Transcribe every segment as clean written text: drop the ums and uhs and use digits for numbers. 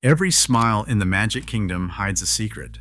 Every smile in the Magic Kingdom hides a secret.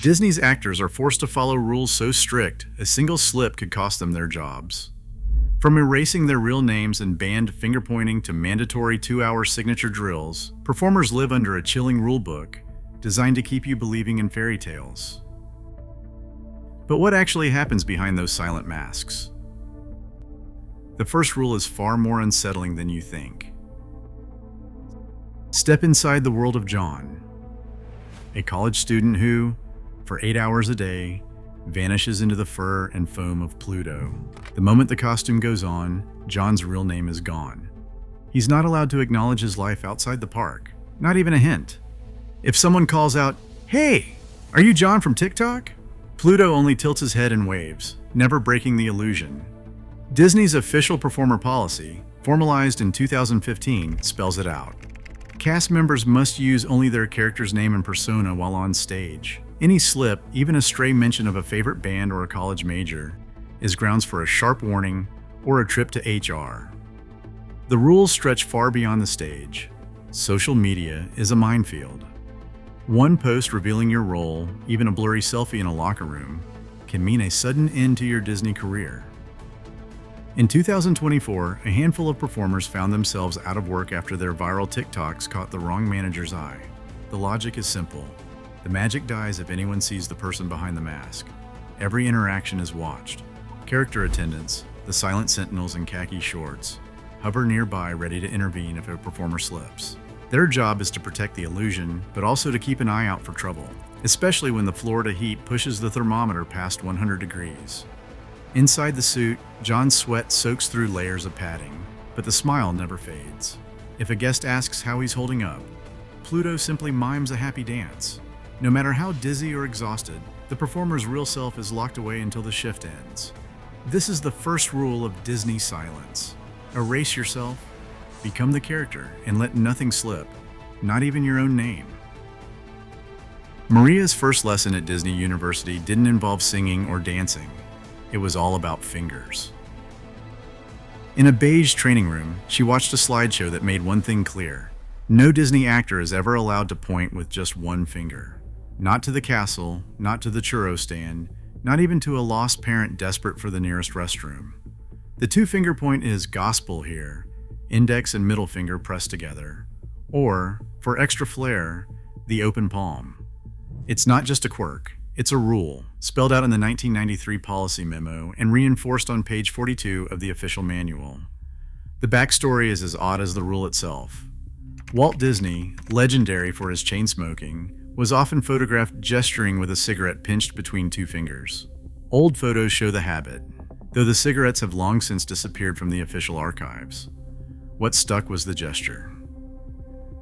Disney's actors are forced to follow rules so strict, a single slip could cost them their jobs. From erasing their real names and banned finger-pointing to mandatory 2-hour signature drills, performers live under a chilling rulebook designed to keep you believing in fairy tales. But what actually happens behind those silent masks? The first rule is far more unsettling than you think. Step inside the world of John, a college student who, for 8 hours a day, vanishes into the fur and foam of Pluto. The moment the costume goes on, John's real name is gone. He's not allowed to acknowledge his life outside the park, not even a hint. If someone calls out, "Hey, are you John from TikTok?" Pluto only tilts his head and waves, never breaking the illusion. Disney's official performer policy, formalized in 2015, spells it out. Cast members must use only their character's name and persona while on stage. Any slip, even a stray mention of a favorite band or a college major, is grounds for a sharp warning or a trip to HR. The rules stretch far beyond the stage. Social media is a minefield. One post revealing your role, even a blurry selfie in a locker room, can mean a sudden end to your Disney career. In 2024, a handful of performers found themselves out of work after their viral TikToks caught the wrong manager's eye. The logic is simple. The magic dies if anyone sees the person behind the mask. Every interaction is watched. Character attendants, the silent sentinels in khaki shorts, hover nearby ready to intervene if a performer slips. Their job is to protect the illusion, but also to keep an eye out for trouble, especially when the Florida heat pushes the thermometer past 100 degrees. Inside the suit, John's sweat soaks through layers of padding, but the smile never fades. If a guest asks how he's holding up, Pluto simply mimes a happy dance. No matter how dizzy or exhausted, the performer's real self is locked away until the shift ends. This is the first rule of Disney silence. Erase yourself, become the character, and let nothing slip, not even your own name. Maria's first lesson at Disney University didn't involve singing or dancing. It was all about fingers. In a beige training room, she watched a slideshow that made one thing clear. No Disney actor is ever allowed to point with just one finger. Not to the castle, not to the churro stand, not even to a lost parent desperate for the nearest restroom. The two-finger point is gospel here, index and middle finger pressed together. Or, for extra flair, the open palm. It's not just a quirk. It's a rule, spelled out in the 1993 policy memo and reinforced on page 42 of the official manual. The backstory is as odd as the rule itself. Walt Disney, legendary for his chain smoking, was often photographed gesturing with a cigarette pinched between two fingers. Old photos show the habit, though the cigarettes have long since disappeared from the official archives. What stuck was the gesture.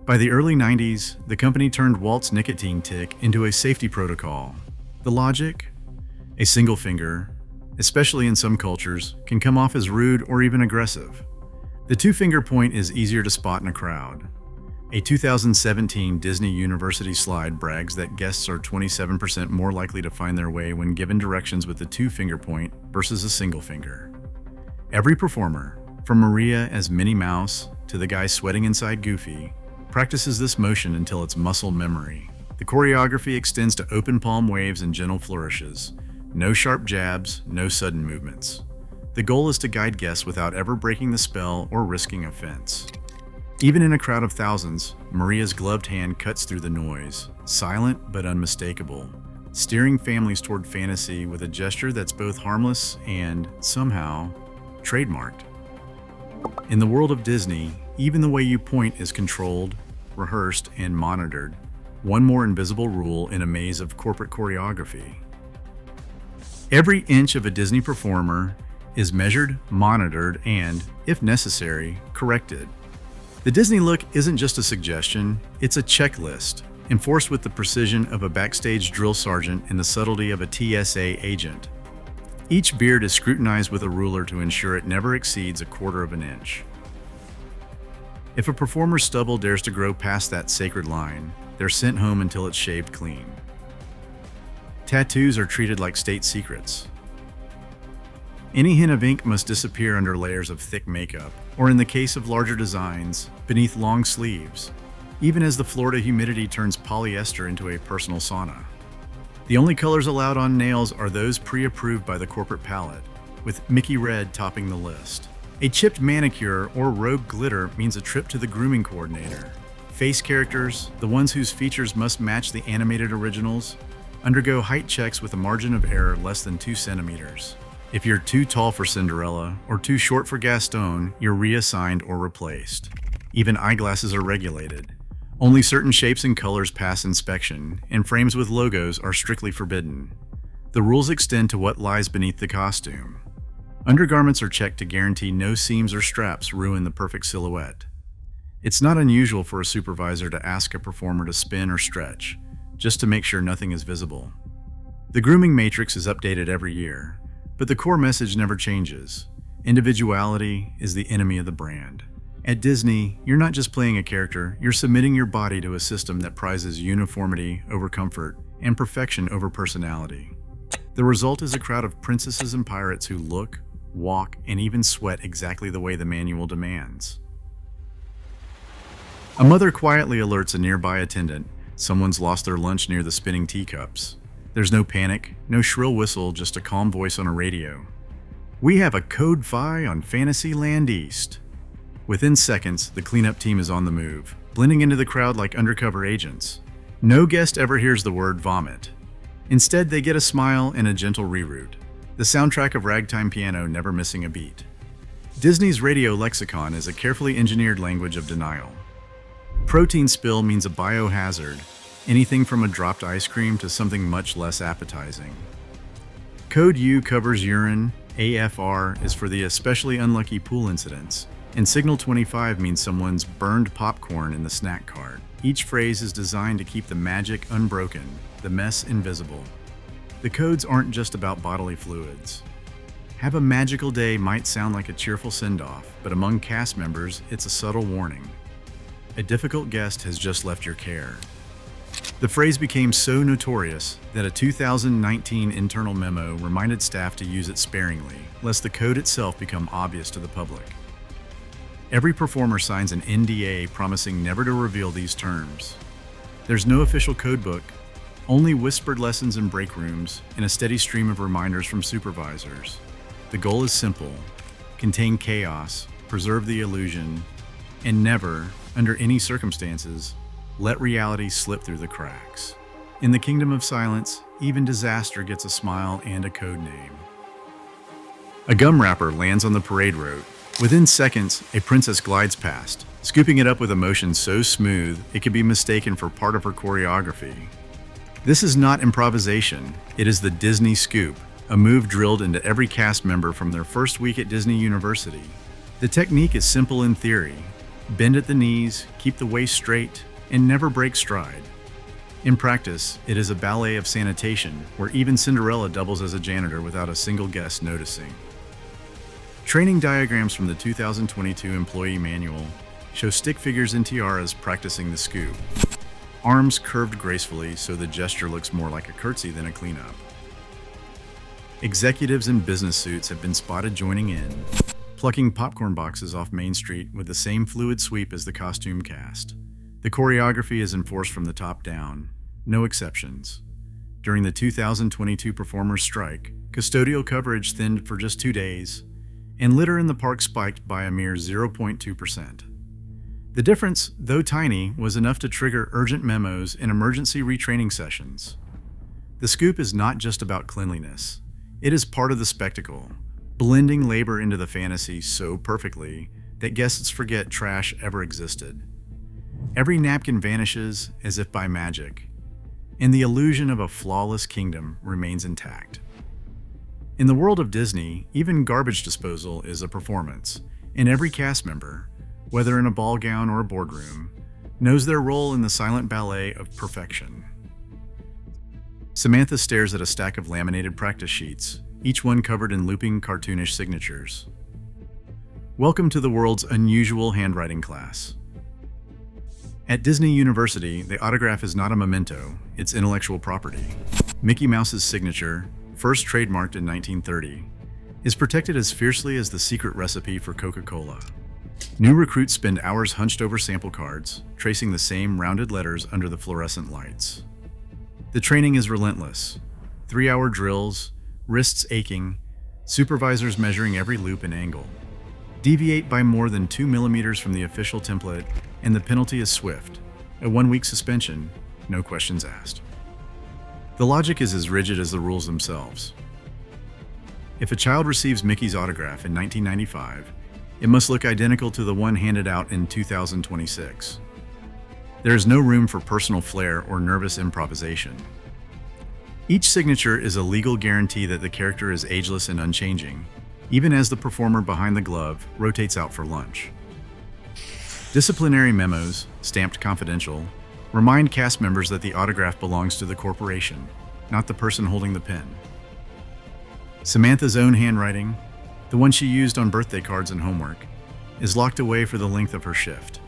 By the early 90s, the company turned Walt's nicotine tick into a safety protocol. The logic? A single finger, especially in some cultures, can come off as rude or even aggressive. The two-finger point is easier to spot in a crowd. A 2017 Disney University slide brags that guests are 27% more likely to find their way when given directions with the two-finger point versus a single finger. Every performer, from Maria as Minnie Mouse to the guy sweating inside Goofy, practices this motion until it's muscle memory. The choreography extends to open palm waves and gentle flourishes. No sharp jabs, no sudden movements. The goal is to guide guests without ever breaking the spell or risking offense. Even in a crowd of thousands, Maria's gloved hand cuts through the noise, silent but unmistakable, steering families toward fantasy with a gesture that's both harmless and, somehow, trademarked. In the world of Disney, even the way you point is controlled, rehearsed, and monitored. One more invisible rule in a maze of corporate choreography. Every inch of a Disney performer is measured, monitored, and, if necessary, corrected. The Disney look isn't just a suggestion, it's a checklist, enforced with the precision of a backstage drill sergeant and the subtlety of a TSA agent. Each beard is scrutinized with a ruler to ensure it never exceeds a quarter of an inch. If a performer's stubble dares to grow past that sacred line, they're sent home until it's shaved clean. Tattoos are treated like state secrets. Any hint of ink must disappear under layers of thick makeup, or in the case of larger designs, beneath long sleeves. even as the Florida humidity turns polyester into a personal sauna. The only colors allowed on nails are those pre-approved by the corporate palette, with Mickey Red topping the list. A chipped manicure or rogue glitter means a trip to the grooming coordinator. Face characters, the ones whose features must match the animated originals, undergo height checks with a margin of error less than 2 centimeters. If you're too tall for Cinderella or too short for Gaston, you're reassigned or replaced. Even eyeglasses are regulated. Only certain shapes and colors pass inspection, and frames with logos are strictly forbidden. The rules extend to what lies beneath the costume. Undergarments are checked to guarantee no seams or straps ruin the perfect silhouette. It's not unusual for a supervisor to ask a performer to spin or stretch, just to make sure nothing is visible. The grooming matrix is updated every year, but the core message never changes. Individuality is the enemy of the brand. At Disney, you're not just playing a character, you're submitting your body to a system that prizes uniformity over comfort and perfection over personality. The result is a crowd of princesses and pirates who look, walk, and even sweat exactly the way the manual demands. A mother quietly alerts a nearby attendant someone's lost their lunch near the spinning teacups. There's no panic, no shrill whistle, just a calm voice on a radio. "We have a Code Phi on Fantasyland East." Within seconds, the cleanup team is on the move, blending into the crowd like undercover agents. No guest ever hears the word vomit. Instead, they get a smile and a gentle reroute, the soundtrack of ragtime piano never missing a beat. Disney's radio lexicon is a carefully engineered language of denial. Protein spill means a biohazard, anything from a dropped ice cream to something much less appetizing. Code U covers urine, AFR is for the especially unlucky pool incidents, and Signal 25 means someone's burned popcorn in the snack cart. Each phrase is designed to keep the magic unbroken, the mess invisible. The codes aren't just about bodily fluids. "Have a magical day" might sound like a cheerful send-off, but among cast members, it's a subtle warning. A difficult guest has just left your care. The phrase became so notorious that a 2019 internal memo reminded staff to use it sparingly, lest the code itself become obvious to the public. Every performer signs an NDA promising never to reveal these terms. There's no official codebook, only whispered lessons in break rooms and a steady stream of reminders from supervisors. The goal is simple: contain chaos, preserve the illusion, and never, under any circumstances, let reality slip through the cracks. In the kingdom of silence, even disaster gets a smile and a code name. A gum wrapper lands on the parade road. Within seconds, a princess glides past, scooping it up with a motion so smooth it could be mistaken for part of her choreography. This is not improvisation, it is the Disney scoop, a move drilled into every cast member from their first week at Disney University. The technique is simple in theory: bend at the knees, keep the waist straight, and never break stride. In practice, it is a ballet of sanitation, where even Cinderella doubles as a janitor without a single guest noticing. Training diagrams from the 2022 Employee Manual show stick figures and tiaras practicing the scoop. Arms curved gracefully so the gesture looks more like a curtsy than a cleanup. Executives in business suits have been spotted joining in, plucking popcorn boxes off Main Street with the same fluid sweep as the costume cast. The choreography is enforced from the top down, no exceptions. During the 2022 performers' strike, custodial coverage thinned for just 2 days, and litter in the park spiked by a mere 0.2%. The difference, though tiny, was enough to trigger urgent memos and emergency retraining sessions. The scoop is not just about cleanliness. It is part of the spectacle, blending labor into the fantasy so perfectly that guests forget trash ever existed. Every napkin vanishes as if by magic, and the illusion of a flawless kingdom remains intact. In the world of Disney, even garbage disposal is a performance, and every cast member, whether in a ball gown or a boardroom, knows their role in the silent ballet of perfection. Samantha stares at a stack of laminated practice sheets, each one covered in looping cartoonish signatures. Welcome to the world's unusual handwriting class. At Disney University, the autograph is not a memento, it's intellectual property. Mickey Mouse's signature, first trademarked in 1930, is protected as fiercely as the secret recipe for Coca-Cola. New recruits spend hours hunched over sample cards, tracing the same rounded letters under the fluorescent lights. The training is relentless. 3-hour drills, wrists aching, supervisors measuring every loop and angle. Deviate by more than 2 millimeters from the official template, and the penalty is swift. A 1-week suspension, no questions asked. The logic is as rigid as the rules themselves. If a child receives Mickey's autograph in 1995, it must look identical to the one handed out in 2026. There is no room for personal flair or nervous improvisation. Each signature is a legal guarantee that the character is ageless and unchanging, even as the performer behind the glove rotates out for lunch. Disciplinary memos, stamped confidential, remind cast members that the autograph belongs to the corporation, not the person holding the pen. Samantha's own handwriting, the one she used on birthday cards and homework, is locked away for the length of her shift.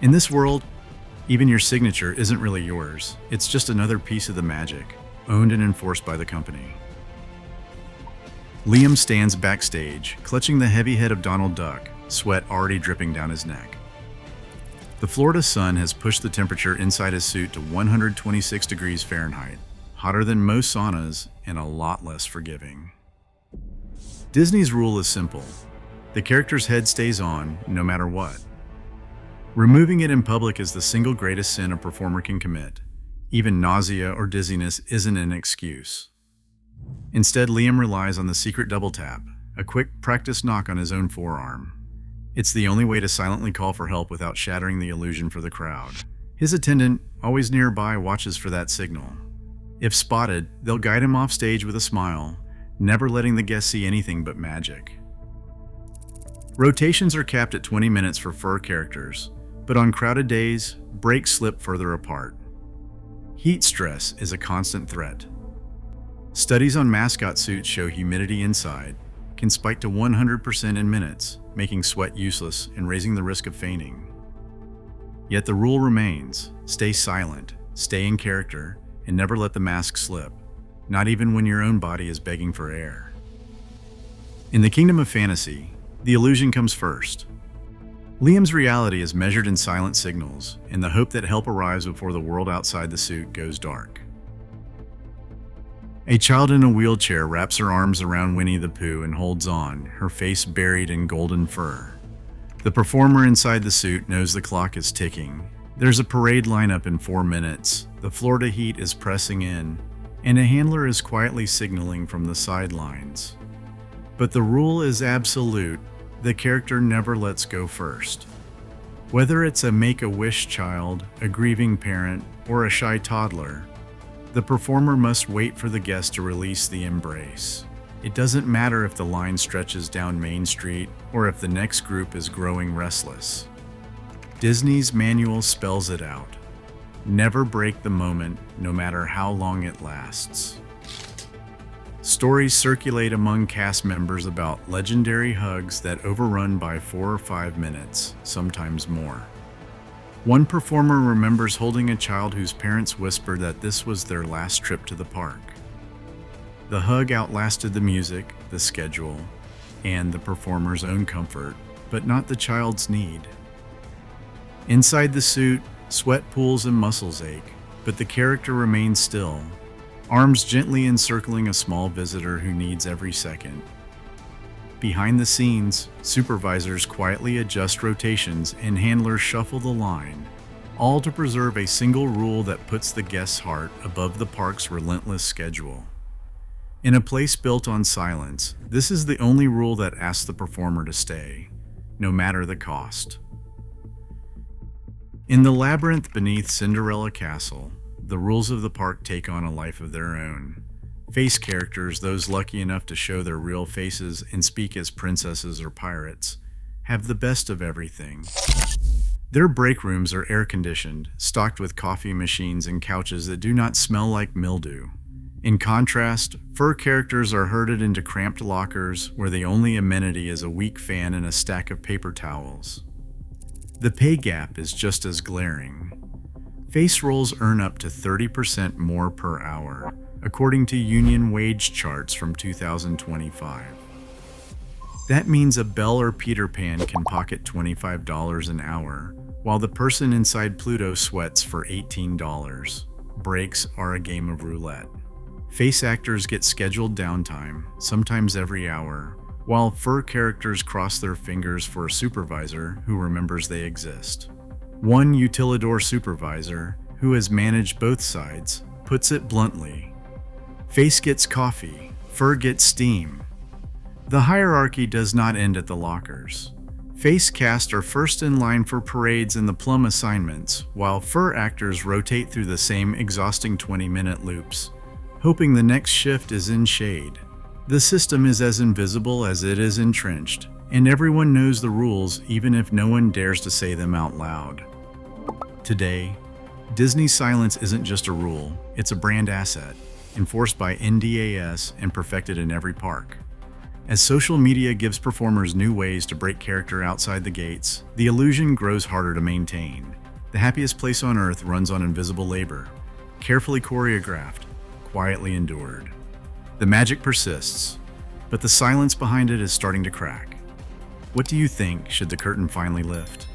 In this world, even your signature isn't really yours. It's just another piece of the magic, owned and enforced by the company. Liam stands backstage, clutching the heavy head of Donald Duck, sweat already dripping down his neck. The Florida sun has pushed the temperature inside his suit to 126 degrees Fahrenheit, hotter than most saunas and a lot less forgiving. Disney's rule is simple. The character's head stays on, no matter what. Removing it in public is the single greatest sin a performer can commit. Even nausea or dizziness isn't an excuse. Instead, Liam relies on the secret double tap, a quick practice knock on his own forearm. It's the only way to silently call for help without shattering the illusion for the crowd. His attendant, always nearby, watches for that signal. If spotted, they'll guide him off stage with a smile, never letting the guests see anything but magic. Rotations are capped at 20 minutes for fur characters, but on crowded days, breaks slip further apart. Heat stress is a constant threat. Studies on mascot suits show humidity inside can spike to 100% in minutes, making sweat useless and raising the risk of fainting. Yet the rule remains: stay silent, stay in character, and never let the mask slip, not even when your own body is begging for air. In the kingdom of fantasy, the illusion comes first. Liam's reality is measured in silent signals, in the hope that help arrives before the world outside the suit goes dark. A child in a wheelchair wraps her arms around Winnie the Pooh and holds on, her face buried in golden fur. The performer inside the suit knows the clock is ticking. There's a parade lineup in 4 minutes, the Florida heat is pressing in, and a handler is quietly signaling from the sidelines. But the rule is absolute: the character never lets go first. Whether it's a Make-A-Wish child, a grieving parent, or a shy toddler, the performer must wait for the guest to release the embrace. It doesn't matter if the line stretches down Main Street or if the next group is growing restless. Disney's manual spells it out. Never break the moment, no matter how long it lasts. Stories circulate among cast members about legendary hugs that overrun by 4 or 5 minutes, sometimes more. One performer remembers holding a child whose parents whispered that this was their last trip to the park. The hug outlasted the music, the schedule, and the performer's own comfort, but not the child's need. Inside the suit, sweat pools and muscles ache, but the character remains still, arms gently encircling a small visitor who needs every second. Behind the scenes, supervisors quietly adjust rotations and handlers shuffle the line, all to preserve a single rule that puts the guest's heart above the park's relentless schedule. In a place built on silence, this is the only rule that asks the performer to stay, no matter the cost. In the labyrinth beneath Cinderella Castle, the rules of the park take on a life of their own. Face characters, those lucky enough to show their real faces and speak as princesses or pirates, have the best of everything. Their break rooms are air-conditioned, stocked with coffee machines and couches that do not smell like mildew. In contrast, fur characters are herded into cramped lockers where the only amenity is a weak fan and a stack of paper towels. The pay gap is just as glaring. Face roles earn up to 30% more per hour, according to union wage charts from 2025. That means a Belle or Peter Pan can pocket $25 an hour, while the person inside Pluto sweats for $18. Breaks are a game of roulette. Face actors get scheduled downtime, sometimes every hour, while fur characters cross their fingers for a supervisor who remembers they exist. One utilidor supervisor, who has managed both sides, puts it bluntly: face gets coffee, fur gets steam. The hierarchy does not end at the lockers. Face cast are first in line for parades and the plum assignments, while fur actors rotate through the same exhausting 20-minute loops, hoping the next shift is in shade. The system is as invisible as it is entrenched, and everyone knows the rules even if no one dares to say them out loud. Today, Disney's silence isn't just a rule, it's a brand asset, enforced by NDAS and perfected in every park. As social media gives performers new ways to break character outside the gates, the illusion grows harder to maintain. The happiest place on earth runs on invisible labor, carefully choreographed, quietly endured. The magic persists, but the silence behind it is starting to crack. What do you think should the curtain finally lift?